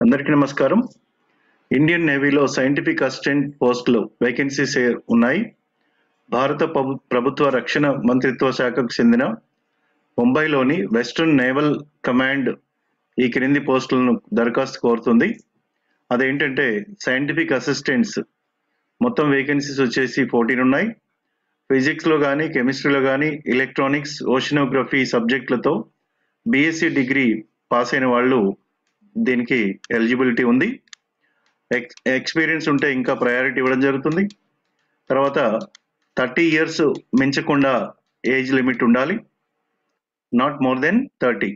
అందరికీ నమస్కారం. Indian నేవీలో scientific assistant పోస్టులు వేకెన్సీస్ ఉన్నాయి. భారత ప్రభుత్వ రక్షణ మంత్రిత్వ శాఖకు చెందిన ముంబైలోని వెస్టర్న్ నేవల్ కమాండ్ ఈ క్రింది పోస్టులను దరఖాస్తు కోరుతుంది. అదేంటంటే సైంటిఫిక్ అసిస్టెంట్స్ మొత్తం వేకెన్సీస్ వచ్చేసి 14 ఉన్నాయి. ఫిజిక్స్లో కానీ కెమిస్ట్రీలో కానీ ఎలక్ట్రానిక్స్ ఓషనోగ్రఫీ సబ్జెక్టులతో బీఎస్సీ డిగ్రీ పాస్ అయిన వాళ్ళు దీనికి ఎలిజిబిలిటీ ఉంది. ఎక్స్పీరియన్స్ ఉంటే ఇంకా ప్రయారిటీ ఇవ్వడం జరుగుతుంది. తర్వాత 30 years మించకుండా ఏజ్ లిమిట్ ఉండాలి, నాట్ మోర్ దెన్ 30.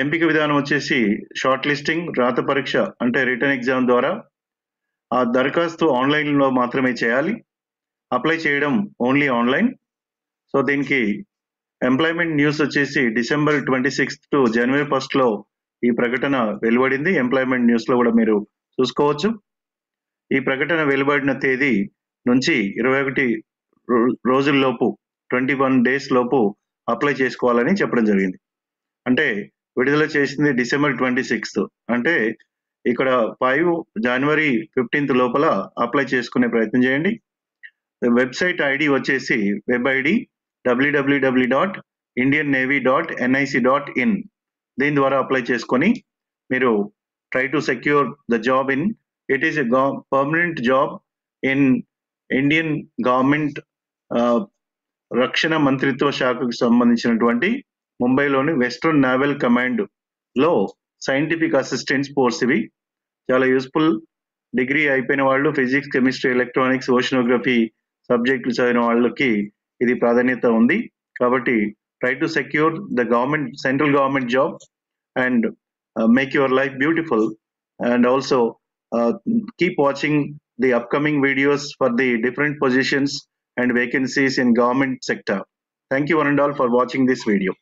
ఎంపిక విధానం వచ్చేసి షార్ట్ లిస్టింగ్, రాత పరీక్ష అంటే రిటర్న్ ఎగ్జామ్ ద్వారా. ఆ దరఖాస్తు ఆన్లైన్లో మాత్రమే చేయాలి. అప్లై చేయడం ఓన్లీ ఆన్లైన్. సో దీనికి ఎంప్లాయ్మెంట్ న్యూస్ వచ్చేసి December 26th to January 1st ఈ ప్రకటన వెలువడింది. ఎంప్లాయ్మెంట్ న్యూస్లో కూడా మీరు చూసుకోవచ్చు. ఈ ప్రకటన వెలువడిన తేదీ నుంచి 21 రోజుల్లోపు 21 days లోపు అప్లై చేసుకోవాలని చెప్పడం జరిగింది. అంటే విడుదల చేసింది December 26th, అంటే ఇక్కడ 5 January 15th లోపల అప్లై చేసుకునే ప్రయత్నం చేయండి. వెబ్సైట్ ఐడి వచ్చేసి వెబ్ ఐడి www.indiannavy.nic.in. దీని ద్వారా అప్లై చేసుకొని మీరు try to secure the job in it is a permanent job in Indian government రక్షణ మంత్రిత్వ శాఖకు సంబంధించినటువంటి ముంబైలోని వెస్టర్న్ నేవల్ కమాండ్ లో సైంటిఫిక్ అసిస్టెంట్స్ పోస్ట్. ఇవి చాలా యూస్ఫుల్. డిగ్రీ అయిపోయిన వాళ్ళు, ఫిజిక్స్ కెమిస్ట్రీ ఎలక్ట్రానిక్స్ ఓషనోగ్రఫీ సబ్జెక్టులు చదివిన వాళ్ళకి ఇది ప్రాధాన్యత ఉంది. కాబట్టి try to secure the central government job and make your life beautiful, and also keep watching the upcoming videos for the different positions and vacancies in government sector. Thank you one and all for watching this video.